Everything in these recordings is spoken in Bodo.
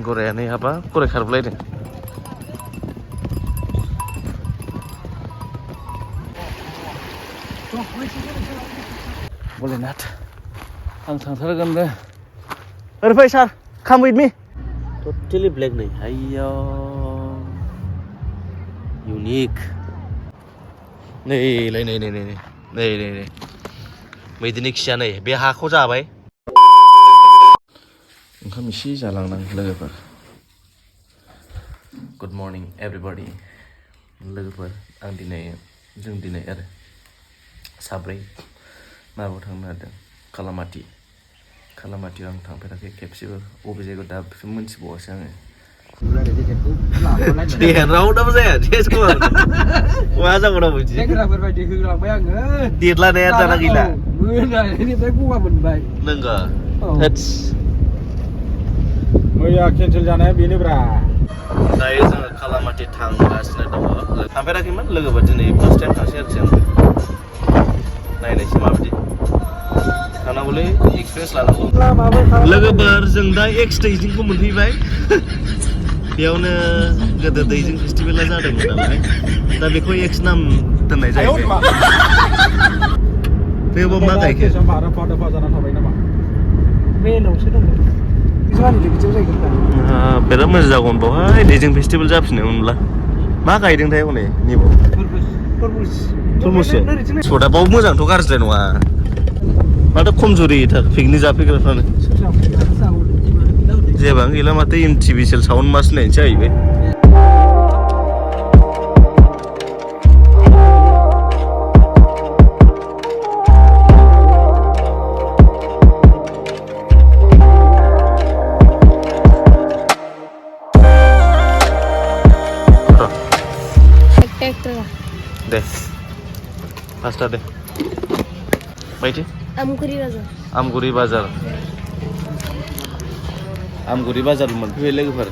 गराया नै हाबा गराय खारबोलायदों Bodoland आं थांथारगोन बे ओरै फै सार come with me totally black नै आयौ unique नै मैदेरनि खिया नै बे हाखौ जाबाय ओंखाम एसे जालांनां लोगोफोर गुड मर्निं एभरिबडी लोगोफोर जों दिनै आरो साब्रै माबायाव थांनो नागिरदों कालामातियाव आं थांफेराखै खेबसेबो बबे जायगायाव दा मोनथिबावासै आङो रावनाबो जाया जेसखौ मा जाबावनांगौ बिदि सेंग्राफोरबायदि होलांबाय आङो देरलानाया दाना गैला मोनानिफ्राय गगा मोनबाय नोंगौ मैया केन्सेल जानाया बेनोब्रा दायो जोङो कालामाति थांगासिनो दङ थांफेराखैमोन लोगोफोर दिनै फार्स्ट टाइम थांसै आरो जों नायनायसै माबायदि थांनांगौलै एक्सपिरियेन्स लानांगौ लोगोफोर जों दा एक्स दैजिंखौ मोनफैबाय बेयावनो गोदो दैजिं फेस्टिभेला जादोंमोन नालाय दा बेखौ एक्स नाम दोननाय जाहैबाय बेयाव मा गायखो बिराद मोजां जागौमोन बावहाय दैजिं फेस्टिभेल जाफिनोमोनब्ला मा गायदोंथाय हनै निबो तरमुजसो सदा बाव मोजांथ' गाज्रिलाय नङा माथो खमजुरि पिकनिक जाफैग्राफ्रानो जेबां गैला माथो एमटिभि सेल साउन्ड मास होननायसो जाहैबाय दे पास्ता दे बायदि आमगुरि बाजार मोनफैबाय लोगोफोर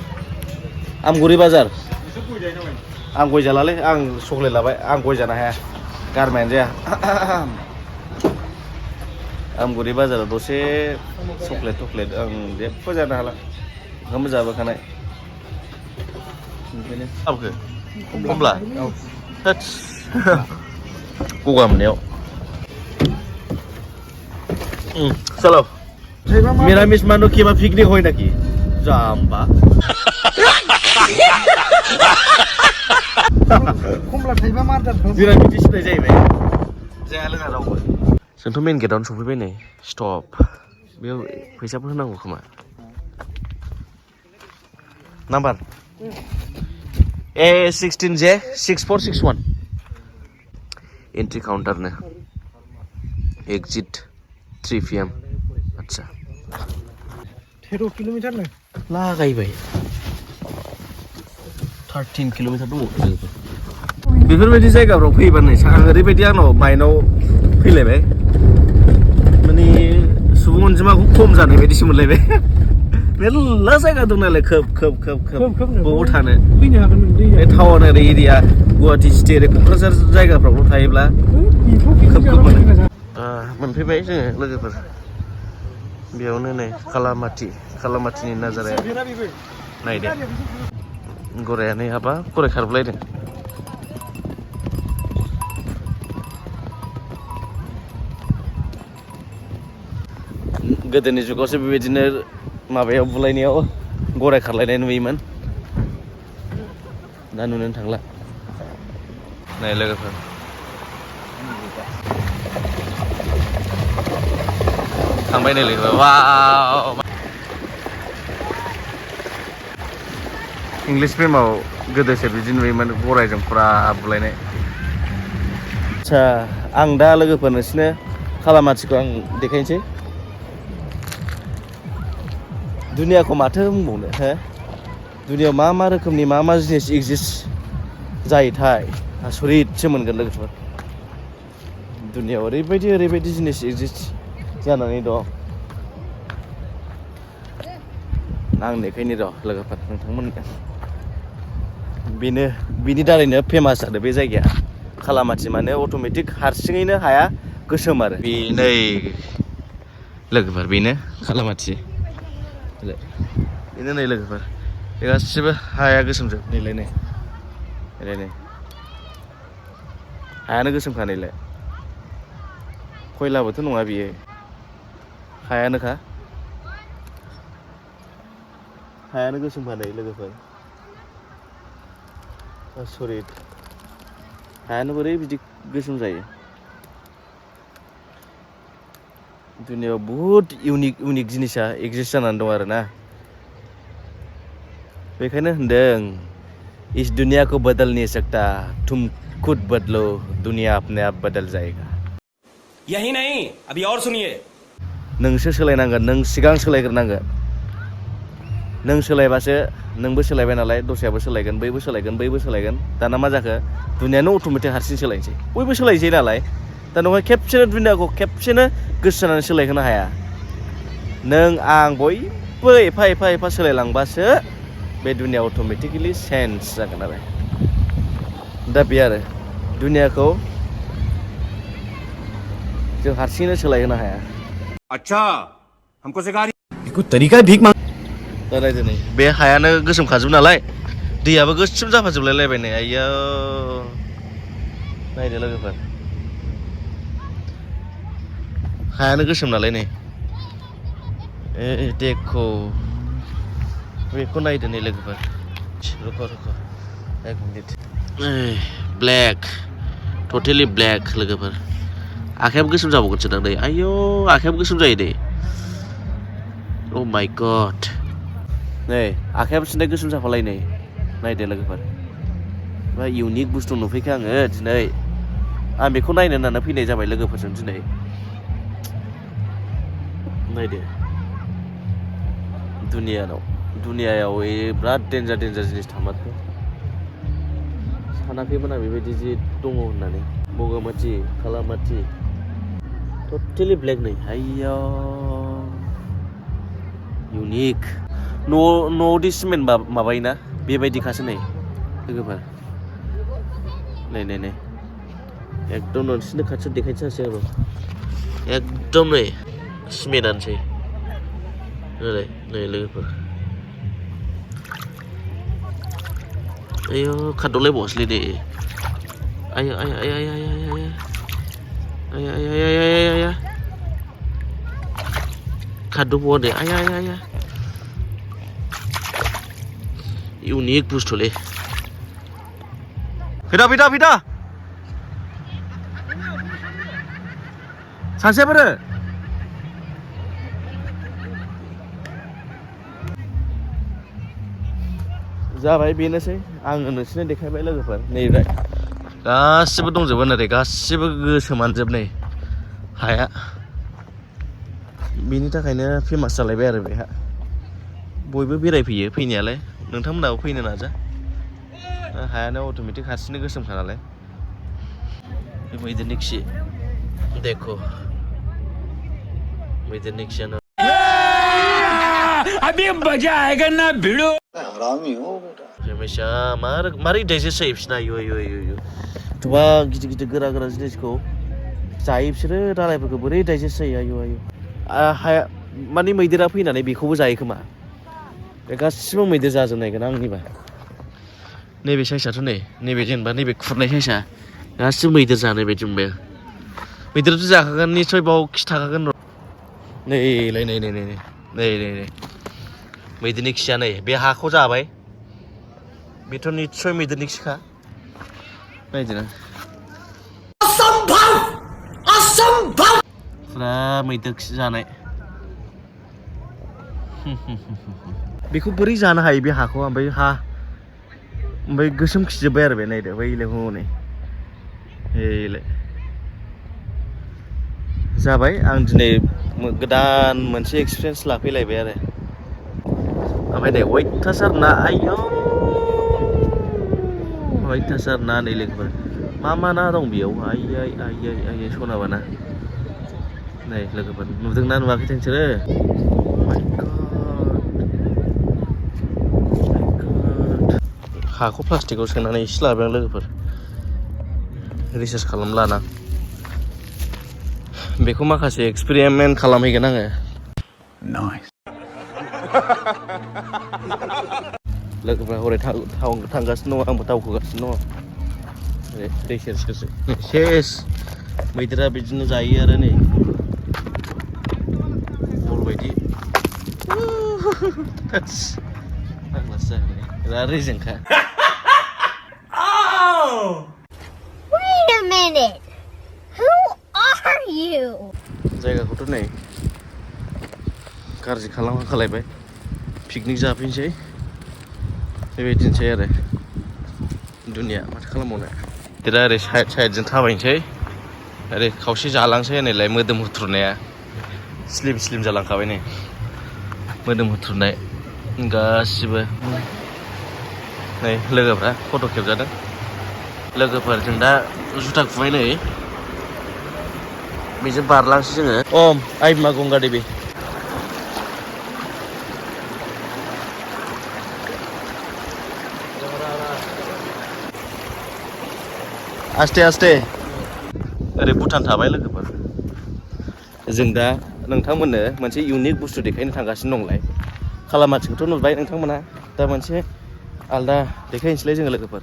आमगुरि बाजार आं गय जालालै आं चक्लेट लाबाय आं गय जानो हाया गारमायानो जाया आमगुरि बाजाराव दसे चक्लेट आं जेबो जानो हाला ओंखामबो जाबोखानाय ओंखायनो लाबोखो कमला गगा मोननायाव चलो मिरामिस मानो केमा पिकनिक হয় নাকি जाम्बा कमला थाइबा मार्दार मिरामिस सिनाय जाहैबाय जाया लोङा रावबो जोंथ' मेन गेटआवनो सफैबाय नै स्टप बेयाव फैसाफोर होनांगौ खोमा नाम्बार A16J 6461 एंट्री काउंटर ने एग्जिट 3 PM अच्छा 13 किलोमीटर ने लागायबाय 13 किलोमीटर दङ बेफोरबायदि जायगाफ्राव फैबा नै आं ओरैबायदि आंनाव माइन्डआव फैलायबाय माने सुबुं अनजिमाखौ खम जानाय बायदिसो मोनलायबाय मेरला जायगा दं नालाय खोब बबाव थानो फैनो हागोन नों बे town area Guwahati city area Kokrajhar जायगाफ्रावल' थायोब्ला खोब मोनफैबाय जोङो लोगोफोर बेयावनो नै कालामातिनि नाजाराया नायदो गराया नै हाबा गराय खारबोलायदों गोदोनि जुगावसो बेबायदिनो माबायाव बुलायनायाव गराय खारलायनाय नुयोमोन दा नुनो थांला नाय लोगोफोर थांबाय नै लोगोफोर वाव इंलिश फिल्माव गोदोसो बिदि नुयोमोन गरायजों फुरा बुलायनाय आच्छा आं दा लोगोफोर नोंसिनो कालामातिखौ आं देखायनोसै दुनियाखौ माथो बुंबावनो हो दुनियाव मा रोखोमनि मा जिनिस एक्जिस्ट जायोथाय आसरितसो मोनगोन लोगोफोर दुनियाव ओरैबायदि जिनिस एक्जिस्ट जानानै दं आं देखायनि र' लोगोफोर नोंथांमोननो बिनि दारैनो फेमास जादों बे जायगाया कालामाति माने अट'मेटिक हारसिङैनो हाया गोसोम आरो बेनो लोगोफोर बेनो कालामाति बेनो नै लोगोफोर बे गासिबो हाया गोसोमजोब नैलाय नै हायानो गोसोमखा नैलाय खयलाबोथ' नङा बियो हायानोखा हायानो गोसोमखा नै लोगोफोर सरि हायानो बोरै बिदि गोसोम जायो दुनियायाव बहुत इउनिक जिनिसा एग्जिस्ट जानानै दं आरोना बेखायनो होनदों इस दुनिया को बदल नहीं सकता तुम खुद बदलो दुनिया अपने आप बदल जाएगा यही नहीं अभी और सुनिए नोंसो सोलायनांगोन नों सिगां सोलायग्रोनांगोन नों सोलायबासो नोंबो सोलायबाय नालाय दस्रायाबो सोलायगोन बैबो सोलायगोन दाना मा जाखो दुनियानो अट'मेटिक हारसिं सोलायनोसै बयबो सोलायनोसै नालाय दा नोंहा खेबसेनो दुनियाखौ खेबसेनो गोसो जानानै सोलायहोनो हाया नों आं बयबो एफा सोलायलांबासो बे दुनिया अट'मेटिकेलि चेन्ज जागोन आरो दा बे आरो दुनियाखौ जों हारसिङैनो सोलायहोनो हाया अच्छा हमको सिखा रही कोई तरीका है भीख मांग दा नायदो नै बे हायानो गोसोमखाजोब नालाय दैयाबो गोसोम जाफाजोबलायलायबाय नै आइया नायदो लोगोफोर हायानो गोसोम नालाय नै देखो बेखौ नायदो नै लोगोफोर रुख' एक मिनिट ब्लेक टटेलि ब्लेक लोगोफोर आखायाबो गोसोम जाबावगोनसो दां दै आयौ आखायाबो गोसोम जायो दै अ माय गड नै आखायाबो सिन्थाय गोसोम जाफालाय नै नायदो लोगोफोर मा इउनिक बुस्थु नुफैखो आङो दिनै आं बेखौ नायनो होननानै फैनाय जाबाय लोगोफोरजों दिनै नायदो दुनियायाव बिराद देन्जार जिनिस थामारखो सानाखैमोन आं बेबायदि जे दङ होननानै बगामाथि कालामाथि टटेलि ब्लेक नै आइया इउनिक न'आवदि सिमेन्ट माबायोना बेबायदिखासो नै लोगोफोर नै एकदम नोंसिनो खाथियाव देखायनोसै आरो एकदम नै सिमेन्टआनोसै नै लोगोफोर आयौ खारदावलायबावासैलै दे आया खारदावबावा दे आया इउनिक बुस्थुलै फैदा सासेफोर जाबाय बेनोसै आङो नोंसिनो देखायबाय लोगोफोर नैबे गासिबो दंजोबो ओरै गासिबो गोसोमानजोब नै हाया बेनि थाखायनो फेमास जालायबाय आरो बेहा बयबो बेरायफैयो फैनायालाय नोंथांमोनाबो फैनो नाजा हायानो अट'मेटिक हारसिंनो गोसोमखा नालाय बे मैदेरनि खि देखो मैदेरनि खियानो अभी मजा आएगा ना भिड़ो फेमासा मारै डाइजेस्ट जायो बिसोरना आयु थुबा गिदिर गोरा जिनिसखौ जायो बिसोरो दालायफोरखौ बोरै डाइजेस्ट जायो आयु हाया माने मैदेरा फैनानै बेखौबो जायो खोमा बे गासिबो मैदेर जाजोबनायगोन आंनिबा नैबे साइसआथ' नैबे जेनेबा नैबे खुरनाय साइसआ गासिबो मैदेर जानाय बायदि मोनबाय मैदेराथ' जाखागोन निस्सय बाव खि थाखागोन र' नैलाय नै मैदेरनि खिया नै बे हाखौ जाबाय बेथ' निस्सय मैदेरनि खिखा नायदोना फुरा मैदेर खि जानाय बेखौ बोरै जानो हायो बे हाखौ ओमफ्राय गोसोम खिजोब्बाय आरो बे नायदो बैलाय हनै हैलाय जाबाय आं दिनै गोदान मोनसे एक्सपिरियेन्स लाफैलायबाय आरो ओमफ्राय नै अयथासार ना आयौ अयथासार ना नै लोगोफोर मा ना दं बेयाव आयै सनाबा ना नै लोगोफोर नुदोंना नुवाखै नोंसोरो हाखौ प्लास्टिकआव सोनानै एसे लाबाय आं लोगोफोर रिसार्च खालामलाना बेखौ माखासे एक्सपेरिमेन्ट खालामहैगोन आङो लोगोफ्रा हरै थांगासिनो दङ आंबो दावखोगासिनो दङ दै सेर सेरसो सेस मैदेरा बिदिनो जायो आरो नै बल बायदि फाग्लासो जाबाय बिराद रेजेंखा Wait a minute. Who are you? जायगाखौथ' नै गाज्रि खालामखालायबाय पिकनिक जाफैनोसै बेबायदिनोसै आरो दुनिया माथो खालामबावनो बिराद ओरै साइडजों थाबायनोसै ओरै खावसे जालांसै होननायलाय मोदोम हुथ्रुनाया स्लिम जालांखाबाय नै मोदोम हुथ्रुनाय गासिबो नै लोगोफ्रा फट' खेबजादों लोगोफोरजों दा जुथा खुबाय नै बेजों बारलांसै जोङो आइ बिमा गंगा देबि आस्ते आस्ते ओरै भुटान थाबाय लोगोफोर जों दा नोंथांमोननो मोनसे इउनिक बुस्थु देखायनो थांगासिनो दंलाय खालामाथिखौथ' नुबाय नोंथांमोना दा मोनसे आलदा देखायनोसैलाय जोङो लोगोफोर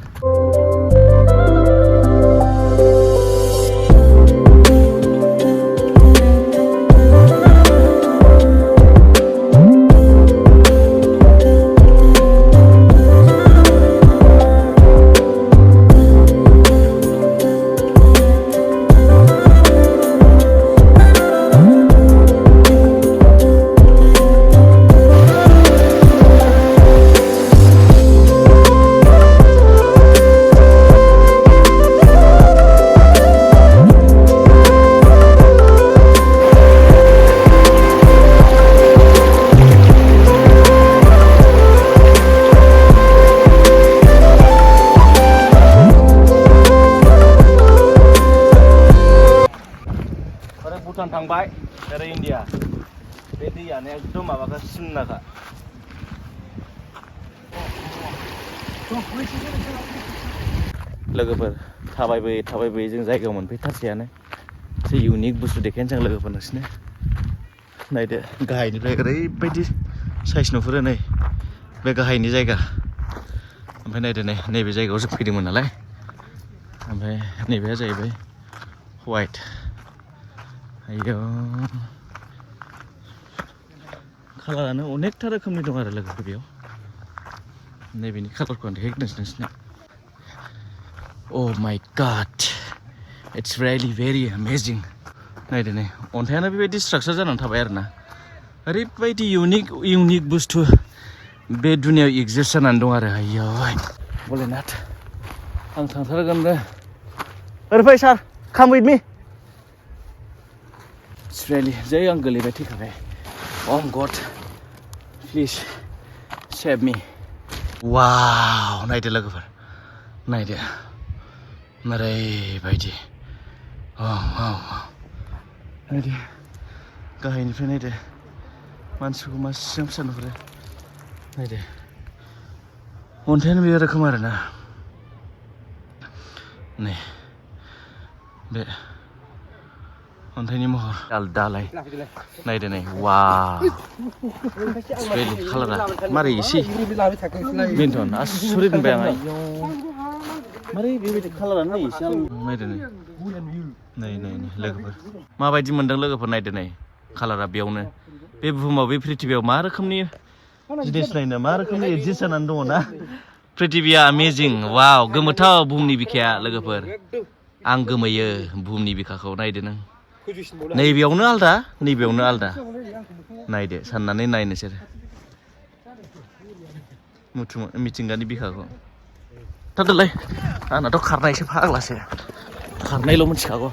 भुटान थांबाय ओरै इन्डिया बे दैयानो एकदम माबाखा सिमनाखा लोगोफोर थाबायबोयै जों जायगायाव मोनफैथारसैयानो एसे इउनिक बुस्थु देखायनो जों लोगोफोर नोंसिनो नायदो गाहायनिफ्राय ओरैबायदि साइज नुहुरो नै बे गाहायनि जायगा ओमफ्राय नायदो नै नैबे जायगायाव जों फैदोंमोन नालाय ओमफ्राय नैबेया जाहैबाय वाइट आयौ कालारानो अनेकथा रोखोमनि दं आरो लोगोफोर बेयाव नैबेनि कालारखौ आं देखायग्रोनोसै नोंसिनो Oh my God, it's really very amazing. नायदो नै अन्थाइयानो बेबायदि स्ट्राक्चार जानानै थाबाय आरो ना ओरैबायदि इउनिक बुस्थु बे दुनियाव एक्जिस्ट जानानै दं आरो आयौ भलेनाथ आं थांथारगोन दे ओरै फै सार come with me. It's really जै आं गोलैबाय थैखाबाय Oh God, please save me. Wow, नायदो लोगोफोर नायदो ओरैबायदि नायदो गाहायनिफ्राय नायदो मानसिखौ मासेबां फिसा नुहुरो नायदो अन्थाइयानो बे रोखोम आरो ना नै बे अन्थाइनि महर आलदालाय नायदो नै वाव बेनि कालारा मारै एसे बेनोथ' आसुरित मोनबाय आं आयौ मारै बेबायदि कालारानो नै एसे नायदो नै लोगोफोर माबायदि मोनदों लोगोफोर नायदो नै कालारा बेयावनो बे बुहुमाव बे पृथिबियाव मा रोखोमनि जिनिस नायनो मा रोखोमनि एक्जिस्ट जानानै दङ ना पृथिबिया आमेजिं वाव गोमोथाव बुहुमनि बिखाया लोगोफोर आं गोमोयो बुहुमनि बिखाखौ नायदो नों नैबेयावनो आलदा नैबेयावनो आलदा नायदो साननानै नाय नोंसोर मिथिंगानि बिखाखौ थादोलाय आंनाथ' खारनायसो फाग्लासो खारनायल' मिथिखागौ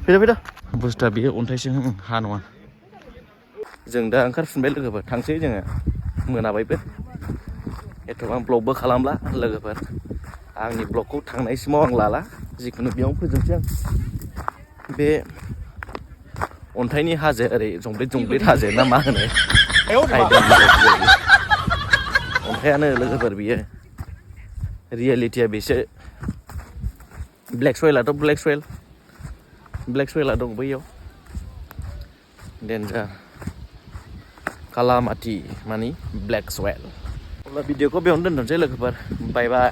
फैदा बुस्थुआ बेयो अन्थाइसो हा नङा जों दा ओंखारफिनबाय लोगोफोर थांसै जोङो मोनाबायबो एथ'बां ब्लगबो खालामला लोगोफोर आंनि ब्लगखौ थांनायसिमाव आं लाला जिखुनु बेयावनो फोजोबसै आं बे अन्थाइनि हाजो ओरै जंब्लिद हाजो ना मा होनो अन्थाइयानो लोगोफोर बियो रियेलिटिया बेसो ब्लेक सयला दं बैयाव डेन्जार Kalamati मानि ब्लेक स्वेल अब्ला भिडिअखौ बेयावनो दोनथ'नोसै लोगोफोर बाय बाय